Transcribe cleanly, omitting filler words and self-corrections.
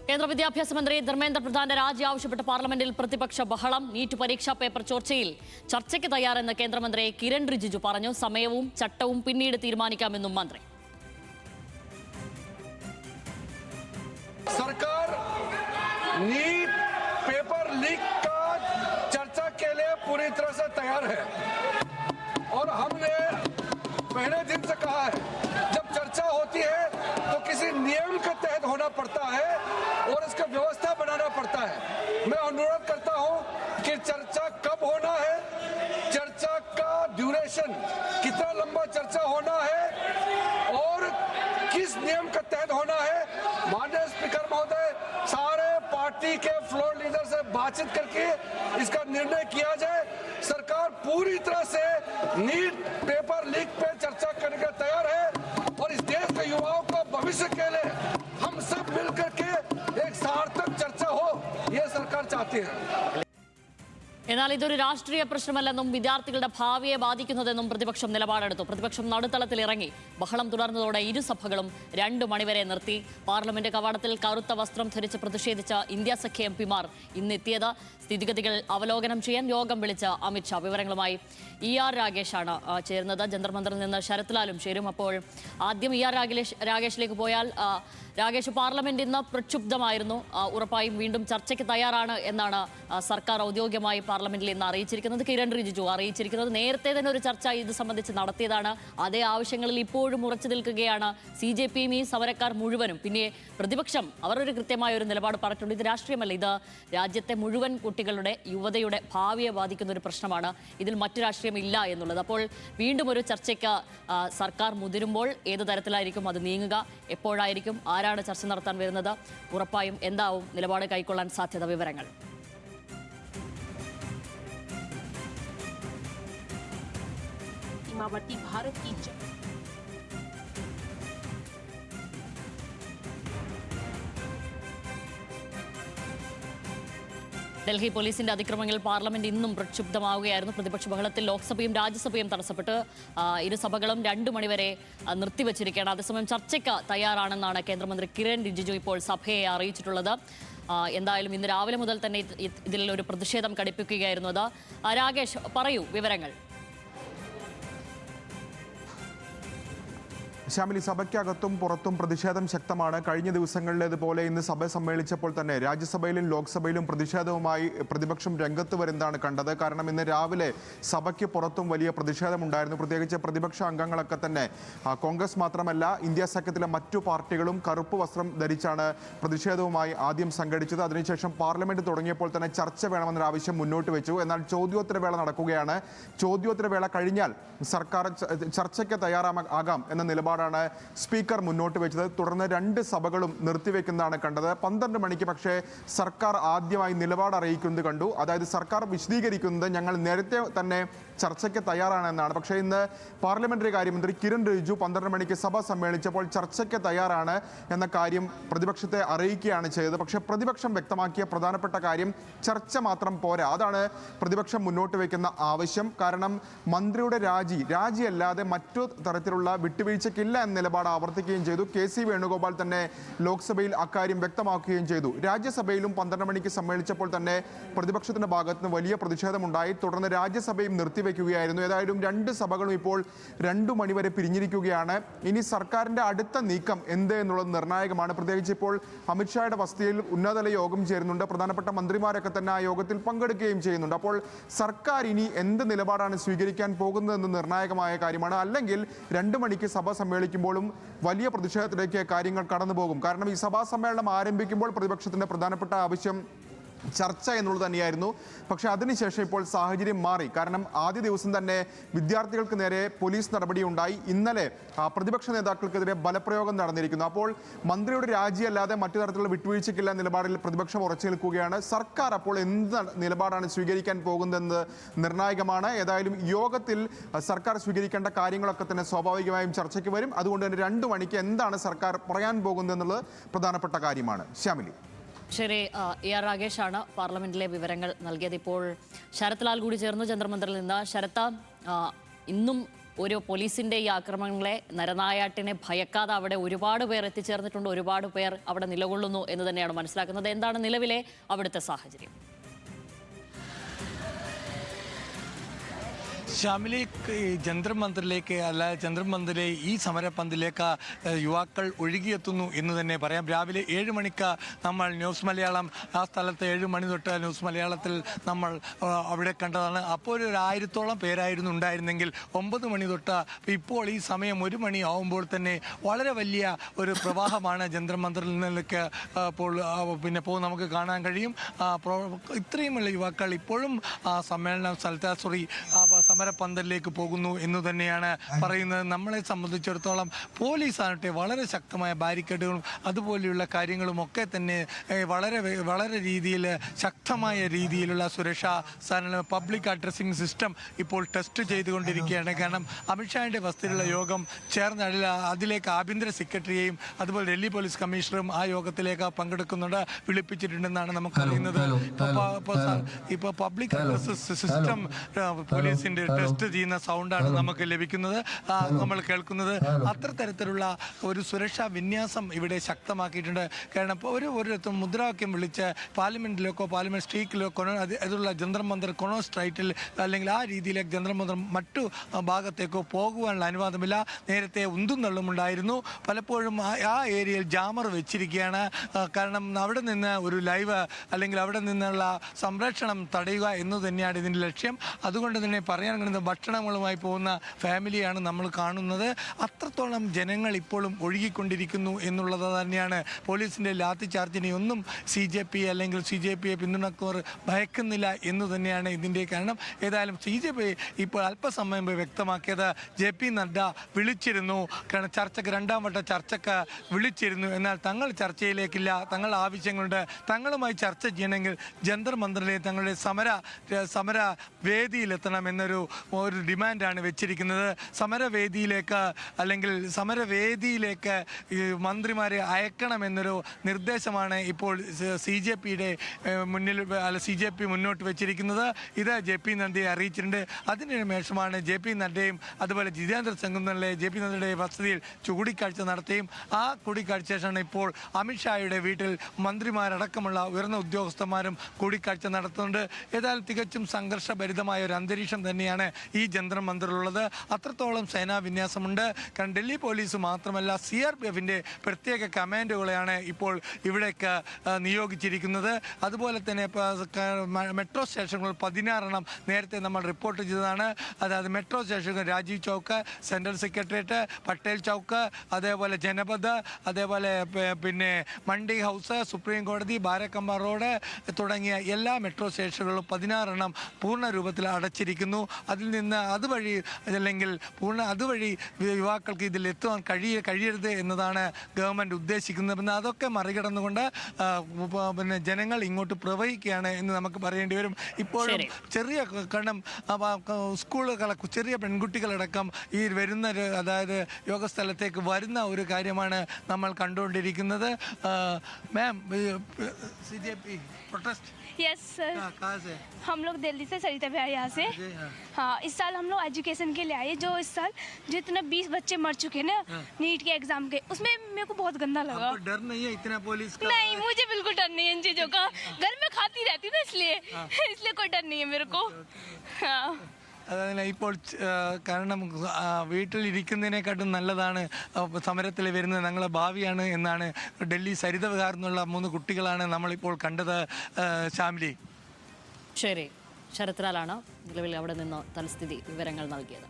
കേന്ദ്ര വിദ്യാഭ്യാസ മന്ത്രി ധർമ്മേന്ദ്ര പ്രധാന്റെ രാജി ആവശ്യപ്പെട്ട പാർലമെന്റിൽ പ്രതിപക്ഷ ബഹളം. നീറ്റ് പരീക്ഷാ പേപ്പർ ചോർച്ചയിൽ ചർച്ചയ്ക്ക് തയ്യാറെന്ന് കേന്ദ്രമന്ത്രി കിരൺ റിജിജു പറഞ്ഞു. സമയവും ചട്ടവും പിന്നീട് തീരുമാനിക്കാമെന്നും മന്ത്രി. सरकार नीट पेपर लीक का चर्चा के लिए पूरी तरह से तैयार है और हमने पहले दिन से कहा है जब चर्चा होती है तो किसी नियम के तहत होना पड़ता है और इसका व्यवस्था बनाना पड़ता है। मैं अनुरोध करता हूं कि चर्चा कब होना है, चर्चा का ड्यूरेशन कितना लंबा चर्चा होना है और किस नियम के तहत होना है। माननीय स्पीकर महोदय, सारे पार्टी के फ्लोर लीडर से बातचीत करके इसका निर्णय किया जाए। सरकार पूरी तरह से नीट पेपर लीक पे चर्चा करने का तैयार है और इस देश के युवाओं का भविष्य के लिए हम सब मिलकर के एक सार्थक चर्चा हो, ये सरकार चाहती है। എന്നാൽ ഇതൊരു രാഷ്ട്രീയ പ്രശ്നമല്ലെന്നും വിദ്യാർത്ഥികളുടെ ഭാവിയെ ബാധിക്കുന്നതെന്നും പ്രതിപക്ഷം നിലപാടെടുത്തു. പ്രതിപക്ഷം നടുത്തളത്തിലിറങ്ങി. ബഹളം തുടർന്നതോടെ ഇരുസഭകളും 2 മണിവരെ നിർത്തി. പാർലമെന്റ് കവാടത്തിൽ കറുത്ത വസ്ത്രം ധരിച്ച് പ്രതിഷേധിച്ച ഇന്ത്യ സഖ്യ എംപിമാർ ഇന്നെത്തിയത്. സ്ഥിതിഗതികൾ അവലോകനം ചെയ്യാൻ യോഗം വിളിച്ച അമിത്ഷാ. വിവരങ്ങളുമായി ER രാഗേഷാണ് ചേരുന്നത്. ജന്തർ മന്ദറിൽ നിന്ന് ശരത് ലാലും ചേരും. അപ്പോൾ ആദ്യം ER രാഗേഷിലേക്ക് പോയാൽ, രാഗേഷ്, പാർലമെന്റ് ഇന്ന് പ്രക്ഷുബ്ധമായിരുന്നു. ഉറപ്പായും വീണ്ടും ചർച്ചയ്ക്ക് തയ്യാറാണ് എന്നാണ് സർക്കാർ ഔദ്യോഗികമായി പാർലമെന്റിൽ ഇന്ന് അറിയിച്ചിരിക്കുന്നത്. കിരൺ റിജിജു അറിയിച്ചിരിക്കുന്നത്. നേരത്തെ തന്നെ ഒരു ചർച്ച ഇത് സംബന്ധിച്ച് നടത്തിയതാണ്. അതേ ആവശ്യങ്ങളിൽ ഇപ്പോഴും ഉറച്ചു നിൽക്കുകയാണ് CJPയും ഈ സമരക്കാർ മുഴുവനും. പിന്നെ പ്രതിപക്ഷം അവരൊരു കൃത്യമായ ഒരു നിലപാട് പറഞ്ഞിട്ടുണ്ട്. ഇത് രാഷ്ട്രീയമല്ല, ഇത് രാജ്യത്തെ മുഴുവൻ കുട്ടികളുടെ യുവതയുടെ ഭാവിയെ ബാധിക്കുന്ന ഒരു പ്രശ്നമാണ്. ഇതിൽ മറ്റു രാഷ്ട്രീയം ഇല്ല എന്നുള്ളത്. അപ്പോൾ വീണ്ടും ഒരു ചർച്ചയ്ക്ക് സർക്കാർ മുതിരുമ്പോൾ ഏത് തരത്തിലായിരിക്കും അത് നീങ്ങുക? എപ്പോഴായിരിക്കും? ആരാണ് ചർച്ച നടത്താൻ വരുന്നത്? ഉറപ്പായും എന്താവും നിലപാട് കൈക്കൊള്ളാൻ സാധ്യത? വിവരങ്ങൾ. सीमावर्ती भारत की ഡൽഹി പോലീസിന്റെ അതിക്രമങ്ങൾ പാർലമെന്റ് ഇന്നും പ്രക്ഷുബ്ധമാവുകയായിരുന്നു. പ്രതിപക്ഷ ബഹളത്തിൽ ലോക്സഭയും രാജ്യസഭയും തടസ്സപ്പെട്ട് ഇരുസഭകളും 2 മണിവരെ നിർത്തിവച്ചിരിക്കുകയാണ്. അതേസമയം ചർച്ചയ്ക്ക് തയ്യാറാണെന്നാണ് കേന്ദ്രമന്ത്രി കിരൺ റിജിജു ഇപ്പോൾ സഭയെ അറിയിച്ചിട്ടുള്ളത്. എന്തായാലും ഇന്ന് രാവിലെ മുതൽ തന്നെ ഇതിൽ ഒരു പ്രതിഷേധം ഘടിപ്പിക്കുകയായിരുന്നു. അത് രാഗേഷ്, പറയൂ വിവരങ്ങൾ. ശ്യാമിലി, സഭയ്ക്കകത്തും പുറത്തും പ്രതിഷേധം ശക്തമാണ്. കഴിഞ്ഞ ദിവസങ്ങളിലേതുപോലെ ഇന്ന് സഭ സമ്മേളിച്ചപ്പോൾ തന്നെ രാജ്യസഭയിലും ലോക്സഭയിലും പ്രതിഷേധവുമായി പ്രതിപക്ഷം രംഗത്ത് വരുന്നതാണ് കണ്ടത്. കാരണം ഇന്ന് രാവിലെ സഭയ്ക്ക് പുറത്തും വലിയ പ്രതിഷേധമുണ്ടായിരുന്നു. പ്രത്യേകിച്ച് പ്രതിപക്ഷ അംഗങ്ങളൊക്കെ തന്നെ, കോൺഗ്രസ് മാത്രമല്ല ഇന്ത്യ സഖ്യത്തിലെ മറ്റു പാർട്ടികളും കറുപ്പ് വസ്ത്രം ധരിച്ചാണ് പ്രതിഷേധവുമായി ആദ്യം സംഘടിച്ചത്. അതിനുശേഷം പാർലമെന്റ് തുടങ്ങിയപ്പോൾ തന്നെ ചർച്ച വേണമെന്നൊരു ആവശ്യം മുന്നോട്ട് വെച്ചു. എന്നാൽ ചോദ്യോത്തരവേള നടക്കുകയാണ്. ചോദ്യോത്തരവേള കഴിഞ്ഞാൽ സർക്കാർ ചർച്ചയ്ക്ക് തയ്യാറാകാം എന്ന നിലപാട് സ്പീക്കർ മുന്നോട്ട് വെച്ചത്. തുടർന്ന് 2 സഭകളും നിർത്തിവെക്കുന്നതാണ് കണ്ടത്. 12 മണിക്ക് പക്ഷേ സർക്കാർ ആദ്യമായി നിലപാട് അറിയിക്കുന്നത് കണ്ടു. അതായത് സർക്കാർ വിശദീകരിക്കുന്നത് ഞങ്ങൾ നേരത്തെ തന്നെ ചർച്ചയ്ക്ക് തയ്യാറാണെന്നാണ്. പക്ഷേ ഇന്ന് പാർലമെന്ററി കാര്യമന്ത്രി കിരൺ റിജിജു 12 മണിക്ക് സഭ സമ്മേളിച്ചപ്പോൾ ചർച്ചയ്ക്ക് തയ്യാറാണ് എന്ന കാര്യം പ്രതിപക്ഷത്തെ അറിയിക്കുകയാണ് ചെയ്തത്. പക്ഷേ പ്രതിപക്ഷം വ്യക്തമാക്കിയ പ്രധാനപ്പെട്ട കാര്യം ചർച്ച മാത്രം പോരാ. അതാണ് പ്രതിപക്ഷം മുന്നോട്ട് വയ്ക്കുന്ന ആവശ്യം. കാരണം മന്ത്രിയുടെ രാജിയല്ലാതെ മറ്റു തരത്തിലുള്ള വിട്ടുവീഴ്ചയ്ക്കില്ല എന്ന നിലപാട് ആവർത്തിക്കുകയും ചെയ്തു. KC വേണുഗോപാൽ തന്നെ ലോക്സഭയിൽ അക്കാര്യം വ്യക്തമാക്കുകയും ചെയ്തു. രാജ്യസഭയിലും 12 മണിക്ക് സമ്മേളിച്ചപ്പോൾ തന്നെ പ്രതിപക്ഷത്തിന്റെ ഭാഗത്ത് നിന്ന് വലിയ പ്രതിഷേധമുണ്ടായി. തുടർന്ന് രാജ്യസഭയും നിർത്തിവെക്കുകയായിരുന്നു. ഏതായാലും 2 സഭകളും ഇപ്പോൾ 2 മണിവരെ പിരിഞ്ഞിരിക്കുകയാണ്. ഇനി സർക്കാരിന്റെ അടുത്ത നീക്കം എന്ത് എന്നുള്ളത് നിർണായകമാണ്. പ്രത്യേകിച്ച് ഇപ്പോൾ അമിത്ഷായുടെ വസതിയിൽ ഉന്നതതല യോഗം ചേരുന്നുണ്ട്. പ്രധാനപ്പെട്ട മന്ത്രിമാരൊക്കെ തന്നെ ആ യോഗത്തിൽ പങ്കെടുക്കുകയും ചെയ്യുന്നുണ്ട്. അപ്പോൾ സർക്കാർ ഇനി എന്ത് നിലപാടാണ് സ്വീകരിക്കാൻ പോകുന്നതെന്ന് നിർണായകമായ കാര്യമാണ്. അല്ലെങ്കിൽ 2 മണിക്ക് സഭ സമ്മേളിക്കുമ്പോഴും വലിയ പ്രതിഷേധത്തിലേക്ക് കാര്യങ്ങൾ കടന്നു പോകും. കാരണം ഈ സഭാ സമ്മേളനം ആരംഭിക്കുമ്പോൾ പ്രതിപക്ഷത്തിന്റെ പ്രധാനപ്പെട്ട ആവശ്യം ചർച്ച എന്നുള്ളത് തന്നെയായിരുന്നു. പക്ഷേ അതിനുശേഷം ഇപ്പോൾ സാഹചര്യം മാറി. കാരണം ആദ്യ ദിവസം തന്നെ വിദ്യാർത്ഥികൾക്ക് നേരെ പോലീസ് നടപടിയുണ്ടായി. ഇന്നലെ പ്രതിപക്ഷ നേതാക്കൾക്കെതിരെ ബലപ്രയോഗം നടന്നിരിക്കുന്നു. അപ്പോൾ മന്ത്രിയുടെ രാജിയല്ലാതെ മറ്റു തരത്തിലുള്ള വിട്ടുവീഴ്ചയ്ക്കില്ല നിലപാടിൽ പ്രതിപക്ഷം ഉറച്ചു നിൽക്കുകയാണ്. സർക്കാർ അപ്പോൾ എന്ത് നിലപാടാണ് സ്വീകരിക്കാൻ പോകുന്നതെന്ന് നിർണായകമാണ്. ഏതായാലും യോഗത്തിൽ സർക്കാർ സ്വീകരിക്കേണ്ട കാര്യങ്ങളൊക്കെ തന്നെ സ്വാഭാവികമായും ചർച്ചയ്ക്ക് വരും. അതുകൊണ്ട് തന്നെ 2 മണിക്ക് എന്താണ് സർക്കാർ പറയാൻ പോകുന്നതെന്നുള്ളത് പ്രധാനപ്പെട്ട കാര്യമാണ്. ശ്യാമിലി. ശരി, ER രാഗേഷാണ് പാർലമെന്റിലെ വിവരങ്ങൾ നൽകിയത്. ഇപ്പോൾ ശരത് ലാൽ കൂടി ചേർന്നു ജന്തർ മന്ദറിൽ നിന്ന്. ശരത്ത്, ഇന്നും ഒരു പോലീസിന്റെ ഈ ആക്രമണങ്ങളെ നരനായാട്ടിനെ ഭയക്കാതെ അവിടെ ഒരുപാട് പേർ എത്തിച്ചേർന്നിട്ടുണ്ട്, ഒരുപാട് പേർ അവിടെ നിലകൊള്ളുന്നു എന്ന് തന്നെയാണ് മനസ്സിലാക്കുന്നത്. എന്താണ് നിലവിലെ അവിടുത്തെ സാഹചര്യം? ഷാമിലേക്ക് ജന്തർ മന്ദിറിലേക്ക് അല്ലാതെ ജന്തർ മന്ദിറിലെ ഈ സമരപന്തലിലേക്ക് യുവാക്കൾ ഒഴുകിയെത്തുന്നു എന്ന് തന്നെ പറയാം. രാവിലെ 7 മണിക്ക് നമ്മൾ ന്യൂസ് മലയാളം ആ സ്ഥലത്ത് 7 മണി തൊട്ട് ന്യൂസ് മലയാളത്തിൽ നമ്മൾ അവിടെ കണ്ടതാണ്. അപ്പോൾ ഒരു 1000-ഓളം പേരായിരുന്നു ഉണ്ടായിരുന്നെങ്കിൽ 9 മണി തൊട്ട് ഇപ്പോൾ ഈ സമയം 1 മണി ആവുമ്പോൾ തന്നെ വളരെ വലിയ ഒരു പ്രവാഹമാണ് ജന്തർ മന്ദിറിൽ നിന്നൊക്കെ ഇപ്പോൾ നമുക്ക് കാണാൻ കഴിയും. ഇത്രയുമുള്ള യുവാക്കൾ ഇപ്പോഴും സമ്മേളന സ്ഥലത്ത് സമരപന്തലിലേക്ക് പോകുന്നു എന്ന് തന്നെയാണ് പറയുന്നത്. നമ്മളെ സംബന്ധിച്ചിടത്തോളം പോലീസാകട്ടെ വളരെ ശക്തമായ ബാരിക്കേഡുകളും അതുപോലെയുള്ള കാര്യങ്ങളും ഒക്കെ തന്നെ വളരെ രീതിയിൽ ശക്തമായ രീതിയിലുള്ള സുരക്ഷാ സാധനങ്ങൾ പബ്ലിക് അഡ്രസ്സിംഗ് സിസ്റ്റം ഇപ്പോൾ ടെസ്റ്റ് ചെയ്തുകൊണ്ടിരിക്കുകയാണ്. കാരണം അമിത്ഷായുടെ വസ്തുതയിലുള്ള യോഗം ചേർന്ന് അതിലേക്ക് ആഭ്യന്തര സെക്രട്ടറിയെയും അതുപോലെ ഡൽഹി പോലീസ് കമ്മീഷണറും ആ യോഗത്തിലേക്ക് പങ്കെടുക്കുന്നുണ്ട്, വിളിപ്പിച്ചിട്ടുണ്ടെന്നാണ് നമുക്കറിയുന്നത്. ഇപ്പോൾ പബ്ലിക് അഡ്രസ് സിസ്റ്റം പോലീസിന്റെ ടെസ്റ്റ് ചെയ്യുന്ന സൗണ്ടാണ് നമുക്ക് ലഭിക്കുന്നത്, നമ്മൾ കേൾക്കുന്നത്. അത്തരത്തിലുള്ള ഒരു സുരക്ഷാ വിന്യാസം ഇവിടെ ശക്തമാക്കിയിട്ടുണ്ട്. കാരണം ഒരു മുദ്രാവാക്യം വിളിച്ച് പാർലമെന്റിലേക്കോ പാർലമെന്റ് സ്ട്രീറ്റിലേക്കോ അതുള്ള ജന്തർ മന്ദിർ കൊണോ സ്ട്രൈറ്റിൽ അല്ലെങ്കിൽ ആ രീതിയിലേക്ക് ജന്തർ മന്ദിർ മറ്റു ഭാഗത്തേക്കോ പോകുവാനുള്ള അനുവാദമില്ല. നേരത്തെ ഉന്തും തള്ളുമുണ്ടായിരുന്നു. പലപ്പോഴും ആ ഏരിയയിൽ ജാമർ വെച്ചിരിക്കുകയാണ്. കാരണം അവിടെ നിന്ന് ഒരു ലൈവ് അല്ലെങ്കിൽ അവിടെ നിന്നുള്ള സംരക്ഷണം തടയുക എന്ന് തന്നെയാണ് ഇതിൻ്റെ ലക്ഷ്യം. അതുകൊണ്ട് തന്നെ പറയാൻ കഴിയുന്ന ഭക്ഷണങ്ങളുമായി പോകുന്ന ഫാമിലിയാണ് നമ്മൾ കാണുന്നത്. അത്രത്തോളം ജനങ്ങൾ ഇപ്പോഴും ഒഴുകിക്കൊണ്ടിരിക്കുന്നു എന്നുള്ളത് തന്നെയാണ്. പോലീസിൻ്റെ ലാത്തി ചാർജിനെ ഒന്നും CJP അല്ലെങ്കിൽ CJPയെ പിന്തുണക്കുന്നവർ ഭയക്കുന്നില്ല എന്ന് തന്നെയാണ് ഇതിൻ്റെ കാരണം. ഏതായാലും CJP ഇപ്പോൾ അല്പസമയം വ്യക്തമാക്കിയത് JP നഡ്ഡ വിളിച്ചിരുന്നു, കാരണം ചർച്ചയ്ക്ക് 2ാം വട്ട ചർച്ചയ്ക്ക് വിളിച്ചിരുന്നു. എന്നാൽ തങ്ങൾ ചർച്ചയിലേക്കില്ല, തങ്ങൾ ആവശ്യങ്ങളുണ്ട്, തങ്ങളുമായി ചർച്ച ചെയ്യണമെങ്കിൽ ജന്തർ മന്ദിറിലെ തങ്ങളുടെ സമര വേദിയിലെത്തണം എന്നൊരു ഡിമാൻഡാണ് വെച്ചിരിക്കുന്നത്. സമരവേദിയിലേക്ക് മന്ത്രിമാരെ അയക്കണമെന്നൊരു നിർദ്ദേശമാണ് ഇപ്പോൾ CJP മുന്നോട്ട് വെച്ചിരിക്കുന്നത്. ഇത് JP നഡ്ഡയെ അറിയിച്ചിട്ടുണ്ട്. അതിനുശേഷമാണ് JP നഡ്ഡയും അതുപോലെ ജിതേന്ദ്ര സിംഗും JP നഡ്ഡയുടെ വസതിയിൽ കൂടിക്കാഴ്ച നടത്തുകയും ആ കൂടിക്കാഴ്ച ശേഷമാണ് ഇപ്പോൾ അമിത്ഷായുടെ വീട്ടിൽ മന്ത്രിമാരടക്കമുള്ള ഉയർന്ന ഉദ്യോഗസ്ഥന്മാരും കൂടിക്കാഴ്ച നടത്തുന്നുണ്ട്. ഏതായാലും തികച്ചും സംഘർഷഭരിതമായ ഒരു അന്തരീക്ഷം തന്നെയാണ് ഈ ജന്തർ മന്ദിറിലുള്ളത്. അത്രത്തോളം സേനാ വിന്യാസമുണ്ട്. കാരണം ഡൽഹി പോലീസ് മാത്രമല്ല CRPFന്റെ പ്രത്യേക കമാൻഡുകളെയാണ് ഇപ്പോൾ ഇവിടേക്ക് നിയോഗിച്ചിരിക്കുന്നത്. അതുപോലെ തന്നെ മെട്രോ സ്റ്റേഷനുകൾ 16 നേരത്തെ നമ്മൾ റിപ്പോർട്ട് ചെയ്തതാണ്. അതായത് മെട്രോ സ്റ്റേഷനുകൾ രാജീവ് ചൗക്ക്, സെൻട്രൽ സെക്രട്ടേറിയറ്റ്, പട്ടേൽ ചൗക്ക്, അതേപോലെ ജനപദ്, അതേപോലെ പിന്നെ മണ്ഡി ഹൗസ്, സുപ്രീം കോടതി, ബാരക്കമ്പ റോഡ് തുടങ്ങിയ എല്ലാ മെട്രോ സ്റ്റേഷനുകളും 16 പൂർണ്ണ രൂപത്തിൽ അടച്ചിരിക്കുന്നു. അതിൽ നിന്ന് അതുവഴി യുവാക്കൾക്ക് ഇതിൽ എത്തുവാൻ കഴിയരുത് എന്നതാണ് ഗവൺമെൻറ് ഉദ്ദേശിക്കുന്നത്. പിന്നെ അതൊക്കെ മറികടന്നുകൊണ്ട് പിന്നെ ജനങ്ങൾ ഇങ്ങോട്ട് പ്രവഹിക്കുകയാണ് എന്ന് നമുക്ക് പറയേണ്ടി വരും. ഇപ്പോഴും ചെറിയ കാരണം ചെറിയ പെൺകുട്ടികളടക്കം ഈ വരുന്ന അതായത് യോഗസ്ഥലത്തേക്ക് വരുന്ന ഒരു കാര്യമാണ് നമ്മൾ കണ്ടുകൊണ്ടിരിക്കുന്നത്. മാം, CJP protest? यस सर, कहाँ से? हम लोग दिल्ली से, सरिता बिहार यहाँ से। हाँ, इस साल हम लोग एजुकेशन के लिए आए। जो इस साल जितने 20 बच्चे मर चुके ना नीट के एग्जाम के, उसमें मेरे को बहुत गंदा लगा। आपको डर नहीं है इतना पुलिस का? नहीं, मुझे बिल्कुल डर नहीं है इन चीज़ों का। घर में खाती रहती ना, इसलिए कोई डर नहीं है मेरे को. हाँ. അതായത് ഇപ്പോൾ കാരണം വീട്ടിലിരിക്കുന്നതിനെക്കാട്ടും നല്ലതാണ് സമരത്തിൽ വരുന്നത്, ഞങ്ങളെ ഭാവിയാണ് എന്നാണ് ഡൽഹി സരിത വിഹാർ എന്നുള്ള 3 കുട്ടികളാണ് നമ്മളിപ്പോൾ കണ്ടത്. ശ്യാമിലി, ശരി, ശരത്ലാലാണ് നിലവിൽ അവിടെ നിന്ന് തൽസ്ഥിതി വിവരങ്ങൾ നൽകിയത്.